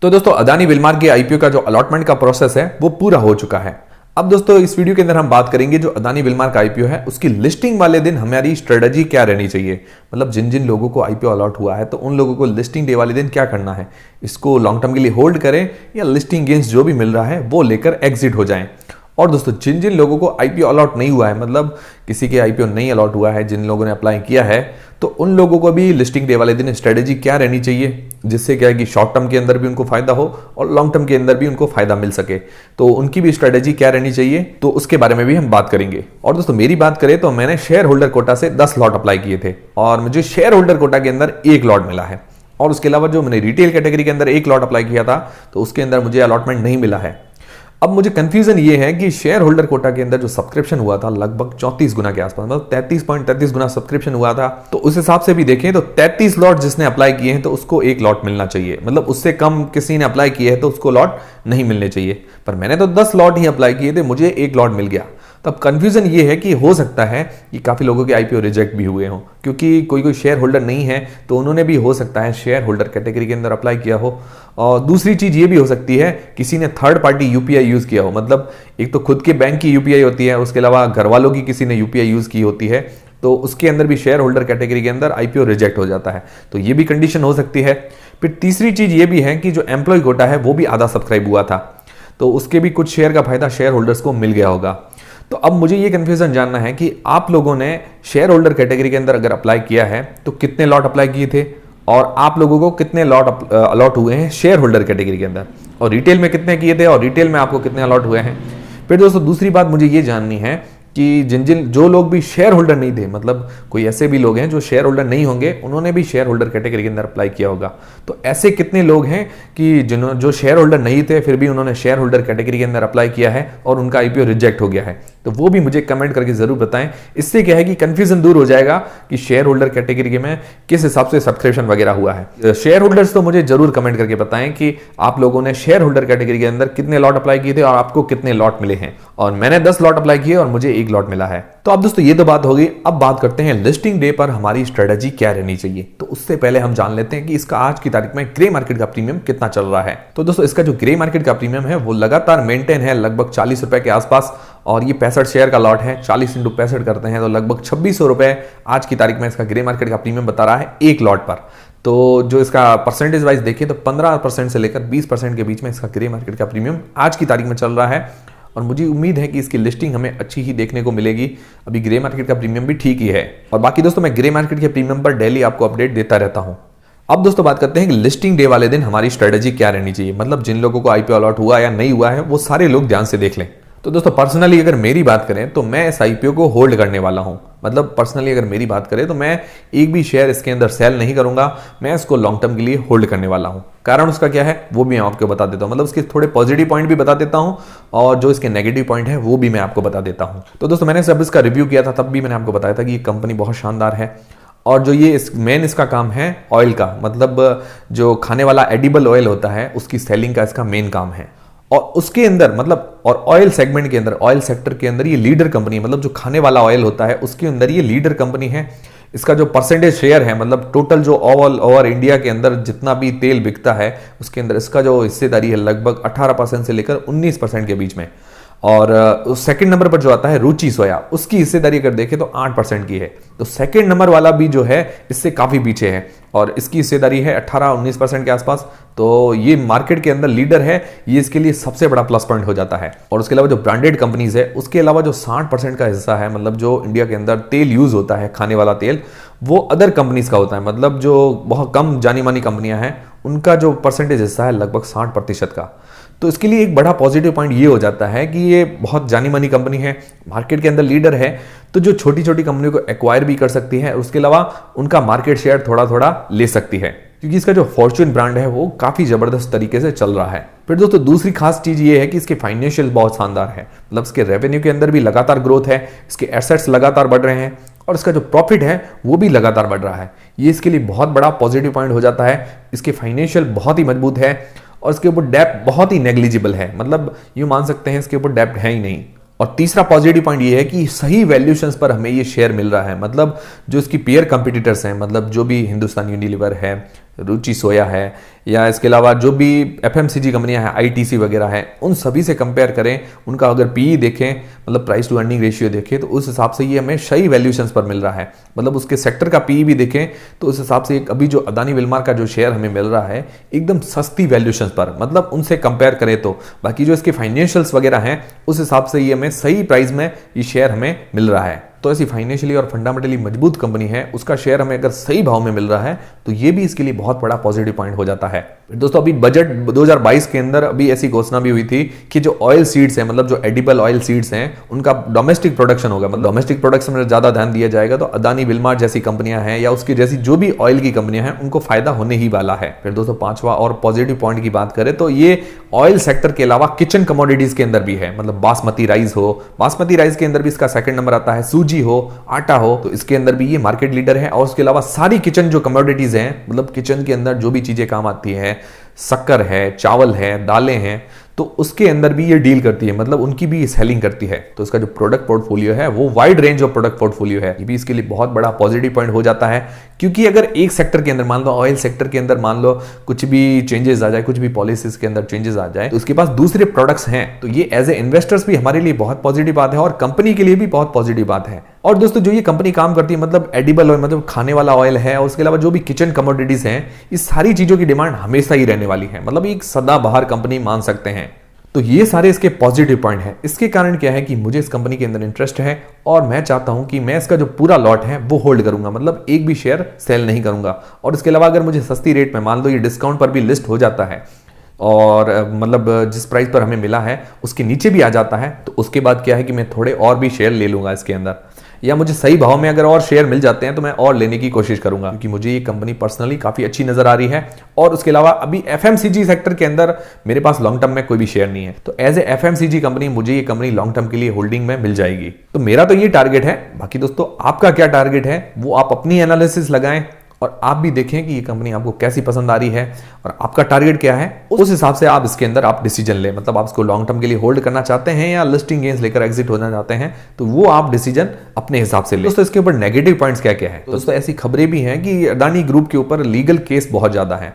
तो दोस्तों अदानी विलमार के आईपीओ का जो अलॉटमेंट का प्रोसेस है वो पूरा हो चुका है। अब दोस्तों इस वीडियो के अंदर हम बात करेंगे जो अदानी विलमार का आईपीओ है उसकी लिस्टिंग वाले दिन हमारी स्ट्रेटजी क्या रहनी चाहिए। मतलब जिन जिन लोगों को आईपीओ अलॉट हुआ है तो उन लोगों को लिस्टिंग डे वाले दिन क्या करना है, इसको लॉन्ग टर्म के लिए होल्ड करें या लिस्टिंग गेंस जो भी मिल रहा है वो लेकर एग्जिट हो जाएं। और दोस्तों जिन जिन लोगों को आईपीओ अलॉट नहीं हुआ है, मतलब किसी के आईपीओ नहीं अलॉट हुआ है, जिन लोगों ने अप्लाई किया है, तो उन लोगों को भी लिस्टिंग डे वाले दिन स्ट्रेटजी क्या रहनी चाहिए जिससे क्या है कि शॉर्ट टर्म के अंदर भी उनको फायदा हो और लॉन्ग टर्म के अंदर भी उनको फायदा मिल सके। तो उनकी भी स्ट्रेटजी क्या रहनी चाहिए तो उसके बारे में भी हम बात करेंगे। और दोस्तों मेरी बात करें तो मैंने शेयर होल्डर कोटा से 10 लॉट अप्लाई किए थे और मुझे शेयर होल्डर कोटा के अंदर 1 लॉट मिला है। और उसके अलावा जो मैंने रिटेल कैटेगरी के अंदर 1 लॉट अप्लाई किया था तो उसके अंदर मुझे अलॉटमेंट नहीं मिला है। अब मुझे कंफ्यूजन ये है कि शेयर होल्डर कोटा के अंदर जो सब्सक्रिप्शन हुआ था लगभग 34 गुना के आसपास, मतलब 33.33 गुना सब्सक्रिप्शन हुआ था। तो उस हिसाब से भी देखें तो 33 लॉट जिसने अप्लाई किए हैं तो उसको 1 लॉट मिलना चाहिए, मतलब उससे कम किसी ने अप्लाई किए हैं तो उसको लॉट नहीं मिलने चाहिए। पर मैंने तो 10 लॉट ही अप्लाई किए थे, मुझे 1 लॉट मिल गया। तब कंफ्यूजन ये है कि हो सकता है कि काफी लोगों के आईपीओ रिजेक्ट भी हुए हों, क्योंकि कोई शेयर होल्डर नहीं है तो उन्होंने भी हो सकता है शेयर होल्डर कैटेगरी के अंदर अप्लाई किया हो। और दूसरी चीज ये भी हो सकती है किसी ने थर्ड पार्टी यूपीआई यूज किया हो, मतलब एक तो खुद के बैंक की यूपीआई होती है, उसके अलावा घर वालों की किसी ने यूपीआई यूज की होती है, तो उसके अंदर भी शेयर होल्डर कैटेगरी के अंदर आईपीओ रिजेक्ट हो जाता है। तो ये भी कंडीशन हो सकती है। फिर तीसरी चीज ये भी है कि जो एम्प्लॉय कोटा है वो भी आधा सब्सक्राइब हुआ था, तो उसके भी कुछ शेयर का फायदा शेयर होल्डर्स को मिल गया होगा। तो अब मुझे ये कंफ्यूजन जानना है कि आप लोगों ने शेयर होल्डर कैटेगरी के अंदर अगर अप्लाई किया है तो कितने लॉट अप्लाई किए थे और आप लोगों को कितने लॉट अलॉट हुए हैं शेयर होल्डर कैटेगरी के अंदर, और रिटेल में कितने किए थे और रिटेल में आपको कितने अलॉट हुए हैं। फिर दोस्तों दूसरी बात मुझे ये जाननी है कि जो लोग भी शेयर होल्डर नहीं थे, मतलब कोई ऐसे भी लोग हैं जो शेयर होल्डर नहीं होंगे, उन्होंने भी शेयर होल्डर कैटेगरी के अंदर अप्लाई किया होगा। तो ऐसे कितने लोग हैं कि जो शेयर होल्डर नहीं थे फिर भी उन्होंने शेयर होल्डर कैटेगरी के अंदर अप्लाई किया है और उनका आईपीओ रिजेक्ट हो गया है, तो वो भी मुझे कमेंट करके जरूर बताएं। इससे क्या है कि कंफ्यूजन दूर हो जाएगा कि शेयर होल्डर कैटेगरी में किस हिसाब से सब्सक्रिप्शन वगैरह हुआ है। शेयर होल्डर्स तो मुझे जरूर कमेंट करके बताएं कि आप लोगों ने शेयर होल्डर कैटेगरी के अंदर कितने लॉट अप्लाई किए थे और आपको कितने लॉट मिले हैं। और मैंने 10 लॉट अप्लाई किए और मुझे 1 लॉट मिला है। तो अब दोस्तों ये तो बात होगी, अब बात करते हैं लिस्टिंग डे पर हमारी स्ट्रेटजी क्या रहनी चाहिए। तो उससे पहले हम जान लेते हैं कि इसका आज की तारीख में ग्रे मार्केट का प्रीमियम कितना चल रहा है। तो दोस्तों इसका जो ग्रे मार्केट का प्रीमियम है वो लगातार मेंटेन है लगभग 40 रुपए के आसपास, और ये 65 शेयर का लॉट है, 40 × 65 करते हैं तो लगभग 2600 रुपए आज की तारीख में इसका ग्रे मार्केट का प्रीमियम बता रहा है 1 लॉट पर। तो जो इसका परसेंटेज वाइज देखें तो 15% से लेकर 20% के बीच में इसका ग्रे मार्केट का प्रीमियम आज की तारीख में चल रहा है, और मुझे उम्मीद है कि इसकी लिस्टिंग हमें अच्छी ही देखने को मिलेगी। अभी ग्रे मार्केट का प्रीमियम भी ठीक ही है, और बाकी दोस्तों मैं ग्रे मार्केट के प्रीमियम पर डेली आपको अपडेट देता रहता हूं। अब दोस्तों बात करते हैं कि लिस्टिंग डे वाले दिन हमारी स्ट्रेटजी क्या रहनी चाहिए, मतलब जिन लोगों को आईपीओ अलॉट हुआ या नहीं हुआ है वो सारे लोग ध्यान से देख लें। तो दोस्तों पर्सनली अगर मेरी बात करें तो मैं इस आईपीओ को होल्ड करने वाला हूं, मतलब पर्सनली अगर मेरी बात करें तो मैं एक भी शेयर इसके अंदर सेल नहीं करूंगा, मैं इसको लॉन्ग टर्म के लिए होल्ड करने वाला हूं। कारण उसका क्या है वो भी मैं आपको बता देता हूं, मतलब इसके थोड़े पॉजिटिव पॉइंट भी बता देता हूं और जो इसके नेगेटिव पॉइंट है वो भी मैं आपको बता देता हूं। तो दोस्तों मैंने जब इसका रिव्यू किया था तब भी मैंने आपको बताया था कि ये कंपनी बहुत शानदार है, और जो ये मेन इसका काम है ऑयल का, मतलब जो खाने वाला एडिबल ऑयल होता है उसकी सेलिंग का इसका मेन काम है। और उसके अंदर मतलब और ऑयल सेगमेंट के अंदर, ऑयल सेक्टर के अंदर ये लीडर कंपनी, मतलब जो खाने वाला ऑयल होता है उसके अंदर ये लीडर कंपनी है। इसका जो परसेंटेज शेयर है, मतलब टोटल जो ऑल ओवर इंडिया के अंदर जितना भी तेल बिकता है उसके अंदर इसका जो हिस्सेदारी है लगभग 18% से लेकर 19% के बीच में। और सेकंड नंबर पर जो आता है रुचि सोया, उसकी हिस्सेदारी अगर देखें तो 8% की है। तो सेकंड नंबर वाला भी जो है इससे काफी पीछे है और इसकी हिस्सेदारी है 18-19% के आसपास। तो ये मार्केट के अंदर लीडर है, ये इसके लिए सबसे बड़ा प्लस पॉइंट हो जाता है। और उसके अलावा जो ब्रांडेड कंपनीज है उसके अलावा जो 60% का हिस्सा है, मतलब जो इंडिया के अंदर तेल यूज होता है खाने वाला तेल, वो अदर कंपनीज का होता है, मतलब जो बहुत कम जानी मानी कंपनियां हैं उनका जो परसेंटेज हिस्सा है लगभग 60% का। तो इसके लिए एक बड़ा पॉजिटिव पॉइंट ये हो जाता है कि ये बहुत जानी मानी कंपनी है, मार्केट के अंदर लीडर है, तो जो छोटी छोटी कंपनियों को एक्वायर भी कर सकती है, उसके अलावा उनका मार्केट शेयर थोड़ा थोड़ा ले सकती है, क्योंकि इसका जो फॉर्च्यून ब्रांड है वो काफी जबरदस्त तरीके से चल रहा है। फिर दोस्तों दूसरी खास चीज ये है कि इसके फाइनेंशियल बहुत शानदार है, मतलब इसके रेवेन्यू के अंदर भी लगातार ग्रोथ है, इसके एसेट्स लगातार बढ़ रहे हैं और इसका जो प्रॉफिट है वो भी लगातार बढ़ रहा है। ये इसके लिए बहुत बड़ा पॉजिटिव पॉइंट हो जाता है। इसके फाइनेंशियल बहुत ही मजबूत है और इसके ऊपर डेप्ट बहुत ही नेग्लिजिबल है, मतलब यूं मान सकते हैं इसके ऊपर डेप्ट है ही नहीं। और तीसरा पॉजिटिव पॉइंट ये है कि सही वैल्यूएशंस पर हमें ये शेयर मिल रहा है, मतलब जो इसकी पीयर कंपटीटर्स हैं, मतलब जो भी हिंदुस्तान यूनिलीवर है, रुचि सोया है, या इसके अलावा जो भी एफएमसीजी कंपनियां हैं, आईटीसी वगैरह है, उन सभी से कंपेयर करें, उनका अगर पीई देखें, मतलब प्राइस टू अर्निंग रेशियो देखें, तो उस हिसाब से ये हमें सही वैल्यूएशंस पर मिल रहा है। मतलब उसके सेक्टर का पीई भी देखें तो उस हिसाब से अभी जो अदानी विल्मार का जो शेयर हमें मिल रहा है एकदम सस्ती वैल्यूएशंस पर, मतलब उनसे कंपेयर करें तो बाकी जो इसके फाइनेंशियल्स वगैरह हैं उस हिसाब से ये हमें सही प्राइस में ये शेयर हमें मिल रहा है। तो ऐसी फाइनेंशियली और फंडामेंटली मजबूत कंपनी है, उसका शेयर हमें अगर सही भाव में मिल रहा है तो ये भी इसके लिए बहुत बड़ा पॉजिटिव पॉइंट हो जाता है। दोस्तों अभी बजट 2022 के अंदर अभी ऐसी घोषणा भी हुई थी कि जो ऑयल सीड्स हैं, मतलब जो एडिबल ऑयल सीड्स हैं, उनका डोमेस्टिक प्रोडक्शन होगा, मतलब डोमेस्टिक प्रोडक्शन में ज्यादा ध्यान दिया जाएगा तो अदानी विल्मार जैसी कंपनियां हैं या उसकी जैसी जो भी ऑयल की कंपनियां हैं उनको फायदा होने ही वाला है। फिर दोस्तों पांचवा और पॉजिटिव पॉइंट की बात करें तो ये ऑयल सेक्टर के अलावा किचन कमोडिटीज के अंदर भी है, मतलब बासमती राइस हो, बासमती राइस के अंदर भी इसका सेकंड नंबर आता है, सूजी हो, आटा हो, तो इसके अंदर भी ये मार्केट लीडर है। और उसके अलावा सारी किचन जो कमोडिटीज हैं, मतलब किचन के अंदर जो भी चीजें काम आती है, शक्कर है, चावल है, दालें हैं, तो उसके अंदर भी ये डील करती है, मतलब उनकी भी सेलिंग करती है। तो इसका जो प्रोडक्ट पोर्टफोलियो है वो wide range of product portfolio है, ये भी इसके लिए बहुत बड़ा पॉजिटिव पॉइंट हो जाता है। क्योंकि अगर एक सेक्टर के अंदर मान लो ऑयल सेक्टर के अंदर मान लो कुछ भी चेंजेस आ जाए, कुछ भी पॉलिसीज के अंदर चेंजेस आ जाए, तो उसके पास दूसरे प्रोडक्ट्स हैं, तो ये एज ए इन्वेस्टर्स भी हमारे लिए बहुत पॉजिटिव बात है और कंपनी के लिए भी बहुत पॉजिटिव बात है। और दोस्तों जो ये कंपनी काम करती है, मतलब एडिबल ऑयल, मतलब खाने वाला ऑयल है, और उसके अलावा जो भी किचन कमोडिटीज हैं, इस सारी चीजों की डिमांड हमेशा ही रहने वाली है, मतलब एक सदाबहार कंपनी मान सकते हैं। तो ये सारे इसके पॉजिटिव पॉइंट हैं। इसके कारण क्या है कि मुझे इस कंपनी के अंदर इंटरेस्ट है और मैं चाहता हूं कि मैं इसका जो पूरा लॉट है वो होल्ड करूंगा, मतलब एक भी शेयर सेल नहीं करूंगा। और इसके अलावा अगर मुझे सस्ती रेट में, मान लो ये डिस्काउंट पर भी लिस्ट हो जाता है और मतलब जिस प्राइस पर हमें मिला है उसके नीचे भी आ जाता है, तो उसके बाद क्या है कि मैं थोड़े और भी शेयर ले लूंगा इसके अंदर, या मुझे सही भाव में अगर और शेयर मिल जाते हैं तो मैं और लेने की कोशिश करूंगा, क्योंकि मुझे ये कंपनी पर्सनली काफी अच्छी नजर आ रही है। और उसके अलावा अभी एफएमसीजी सेक्टर के अंदर मेरे पास लॉन्ग टर्म में कोई भी शेयर नहीं है, तो एज ए एफएमसीजी कंपनी मुझे ये कंपनी लॉन्ग टर्म के लिए होल्डिंग में मिल जाएगी। तो मेरा तो ये टारगेट है। बाकी दोस्तों आपका क्या टारगेट है वो आप अपनी एनालिसिस लगाएं और आप भी देखें कि ये कंपनी आपको कैसी पसंद आ रही है और आपका टारगेट क्या है, उस हिसाब से आप इसके अंदर आप डिसीजन लें। मतलब आप इसको लॉन्ग टर्म के लिए होल्ड करना चाहते हैं या लिस्टिंग गेन्स लेकर एग्जिट होना चाहते हैं, तो वो आप डिसीजन अपने हिसाब से लें। दोस्तों इसके ऊपर नेगेटिव पॉइंट्स क्या क्या है, दोस्तों ऐसी खबरें भी हैं कि अडानी ग्रुप के ऊपर लीगल केस बहुत ज्यादा है।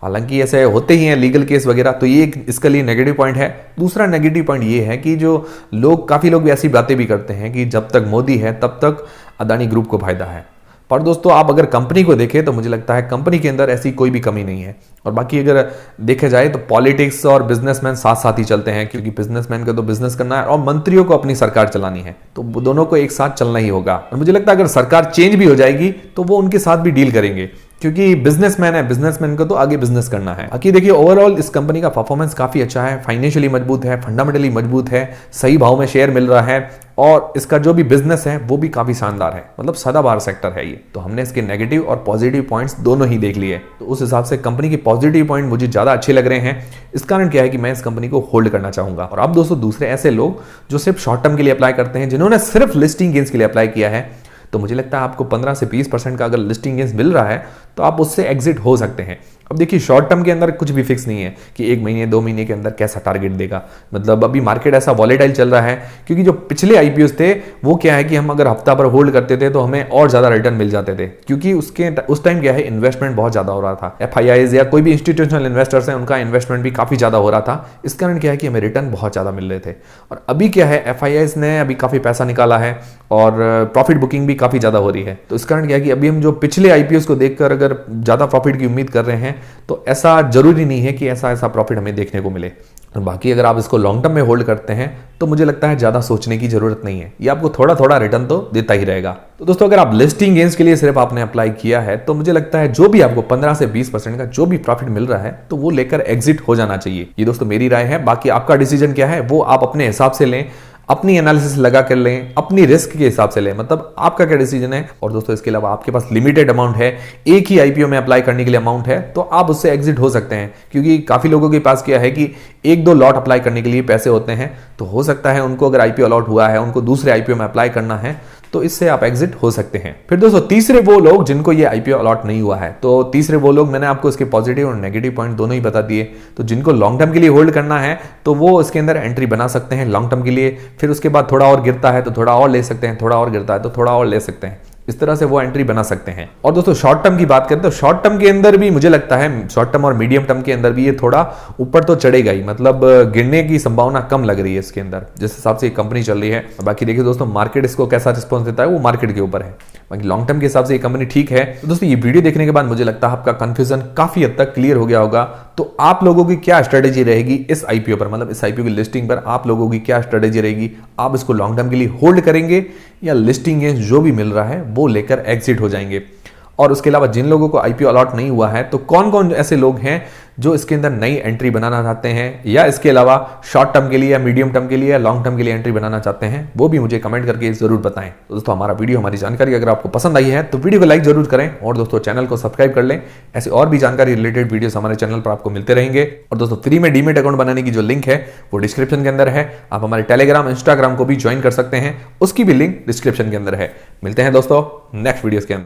हालांकि ऐसे होते ही हैं लीगल केस वगैरह, तो ये इसके लिए नेगेटिव पॉइंट है। दूसरा नेगेटिव पॉइंट ये है कि जो लोग, काफी लोग ऐसी बातें भी करते हैं कि जब तक मोदी है तब तक अडानी ग्रुप को फायदा है। पर दोस्तों आप अगर कंपनी को देखें तो मुझे लगता है कंपनी के अंदर ऐसी कोई भी कमी नहीं है। और बाकी अगर देखा जाए तो पॉलिटिक्स और बिजनेसमैन साथ साथ ही चलते हैं, क्योंकि बिजनेसमैन का तो बिजनेस करना है और मंत्रियों को अपनी सरकार चलानी है, तो दोनों को एक साथ चलना ही होगा। और मुझे लगता है अगर सरकार चेंज भी हो जाएगी तो वो उनके साथ भी डील करेंगे, क्योंकि बिजनेसमैन है, बिजनेसमैन को तो आगे बिजनेस करना है। बाकी देखिए ओवरऑल इस कंपनी का परफॉर्मेंस काफी अच्छा है, फाइनेंशियली मजबूत है, फंडामेंटली मजबूत है, सही भाव में शेयर मिल रहा है और इसका जो भी बिजनेस है वो भी काफी शानदार है, मतलब सदाबहार सेक्टर है ये। तो हमने इसके नेगेटिव और पॉजिटिव पॉइंट्स दोनों ही देख लिए, तो उस हिसाब से कंपनी के पॉजिटिव पॉइंट मुझे ज्यादा अच्छे लग रहे हैं। इस कारण क्या है कि मैं इस कंपनी को होल्ड करना चाहूंगा। और अब दोस्तों दूसरे ऐसे लोग जो सिर्फ शॉर्ट टर्म के लिए अप्लाई करते हैं, जिन्होंने सिर्फ लिस्टिंग गेन्स के लिए अप्लाई किया है, तो मुझे लगता है आपको 15 से 20% का अगर लिस्टिंग गेन्स मिल रहा है तो आप उससे एग्जिट हो सकते हैं। अब देखिए शॉर्ट टर्म के अंदर कुछ भी फिक्स नहीं है कि 1 महीने 2 महीने के अंदर कैसा टारगेट देगा, मतलब अभी मार्केट ऐसा वॉलेटाइल चल रहा है, क्योंकि जो पिछले आईपीओ थे वो क्या है कि हम अगर हफ्ता भर होल्ड करते थे तो हमें और ज्यादा रिटर्न मिल जाते थे, क्योंकि उस टाइम क्या है इन्वेस्टमेंट बहुत ज्यादा हो रहा था। एफआईआईज या कोई भी इंस्टीट्यूशनल इन्वेस्टर्स हैं उनका इन्वेस्टमेंट भी काफी ज्यादा हो रहा था, इस कारण क्या है कि हमें रिटर्न बहुत ज्यादा मिल रहे थे। और अभी क्या है एफआईआईज ने अभी काफी पैसा निकाला है और प्रॉफिट बुकिंग भी काफी ज्यादा हो रही है, तो इस कारण क्या है कि अभी हम जो पिछले आईपीओ को देखकर अगर ज्यादा प्रॉफिट की उम्मीद कर रहे हैं तो ऐसा जरूरी नहीं है कि ऐसा प्रॉफिट हमें देखने को मिले। तो बाकी अगर आप इसको लॉन्ग टर्म में होल्ड करते हैं तो मुझे लगता है ज्यादा सोचने की जरूरत नहीं है, ये आपको थोड़ा थोड़ा रिटर्न तो देता ही रहेगा। तो दोस्तों अगर आप लिस्टिंग गेन्स के लिए सिर्फ आपने अप्लाई किया है तो मुझे लगता है जो भी आपको 15 से 20% का जो भी प्रॉफिट मिल रहा है तो वो लेकर एग्जिट हो जाना चाहिए। ये दोस्तों मेरी राय है, बाकी आपका डिसीजन क्या है वो आप अपने हिसाब से लें, अपनी एनालिसिस लगा कर लें, अपनी रिस्क के हिसाब से लें, मतलब आपका क्या डिसीजन है। और दोस्तों इसके अलावा आपके पास लिमिटेड अमाउंट है, एक ही आईपीओ में अप्लाई करने के लिए अमाउंट है, तो आप उससे एग्जिट हो सकते हैं, क्योंकि काफी लोगों के पास क्या है कि 1-2 लॉट अप्लाई करने के लिए पैसे होते हैं, तो हो सकता है उनको अगर आईपीओ अलॉट हुआ है उनको दूसरे आईपीओ में अप्लाई करना है तो इससे आप एग्जिट हो सकते हैं। फिर दोस्तों तीसरे वो लोग जिनको ये आईपीओ अलॉट नहीं हुआ है, तो तीसरे वो लोग मैंने आपको इसके पॉजिटिव और नेगेटिव पॉइंट दोनों ही बता दिए। तो जिनको लॉन्ग टर्म के लिए होल्ड करना है तो वो इसके अंदर एंट्री बना सकते हैं लॉन्ग टर्म के लिए, फिर उसके बाद थोड़ा और गिरता है तो थोड़ा और ले सकते हैं, थोड़ा और गिरता है तो थोड़ा और ले सकते हैं। इस तरह से वो एंट्री बना सकते हैं। और दोस्तों शॉर्ट टर्म की बात करें तो शॉर्ट टर्म के अंदर भी मुझे लगता है, शॉर्ट टर्म और मीडियम टर्म के अंदर भी ये थोड़ा ऊपर तो चढ़ेगा ही, मतलब गिरने की संभावना कम लग रही है इसके अंदर जिस हिसाब से ये कंपनी चल रही है। बाकी देखिए दोस्तों मार्केट इसको कैसा रिस्पॉन्स देता है वो मार्केट के ऊपर है। बाकी लॉन्ग टर्म के हिसाब से ये कंपनी ठीक है। तो दोस्तों ये वीडियो देखने के बाद मुझे लगता है आपका कंफ्यूजन काफी हद तक क्लियर हो गया होगा। तो आप लोगों की क्या स्ट्रेटेजी रहेगी इस आईपीओ पर, मतलब इस आईपीओ की लिस्टिंग पर आप लोगों की क्या स्ट्रेटेजी रहेगी? आप इसको लॉन्ग टर्म के लिए होल्ड करेंगे या लिस्टिंग है जो भी मिल रहा है वो लेकर एग्जिट हो जाएंगे? और उसके अलावा जिन लोगों को आईपीओ अलॉट नहीं हुआ है तो कौन कौन ऐसे लोग हैं जो इसके अंदर नई एंट्री बनाना चाहते हैं, या इसके अलावा शॉर्ट टर्म के लिए या मीडियम टर्म के लिए या लॉन्ग टर्म के लिए एंट्री बनाना चाहते हैं, वो भी मुझे कमेंट करके जरूर बताएं। तो दोस्तों हमारा वीडियो, हमारी जानकारी अगर आपको पसंद आई है तो वीडियो को लाइक जरूर करें और दोस्तों चैनल को सब्सक्राइब कर लें। ऐसे और भी जानकारी रिलेटेड वीडियोस हमारे चैनल पर आपको मिलते रहेंगे। और दोस्तों फ्री में डीमेट अकाउंट बनाने की जो लिंक है वो डिस्क्रिप्शन के अंदर है। आप हमारे टेलीग्राम, इंस्टाग्राम को भी ज्वाइन कर सकते हैं, उसकी भी लिंक डिस्क्रिप्शन के अंदर है। मिलते हैं दोस्तों नेक्स्ट वीडियोस के अंदर।